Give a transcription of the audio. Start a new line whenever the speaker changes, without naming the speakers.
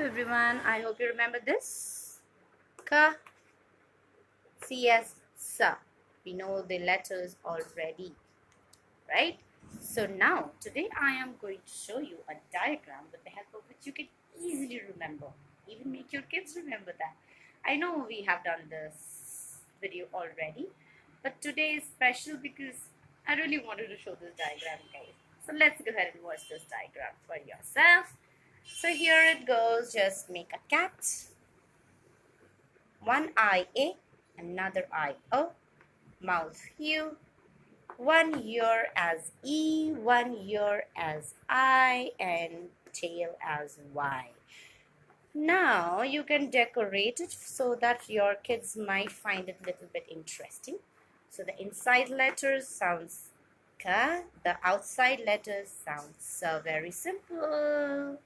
everyone, I hope you remember this. Ka, CS, Sa. We know the letters already, right? So now, today I am going to show you a diagram with the help of which you can easily remember. Even make your kids remember that. I know we have done this video already, but today is special because I really wanted to show this diagram, guys. So let's go ahead and watch this diagram for yourself. So here it goes. Just make a cat. One eye A, another eye O, mouth U, one ear as E, one ear as I, and tail as Y. Now you can decorate it so that your kids might find it a little bit interesting. So the inside letters sounds Ka, the outside letters sounds very simple.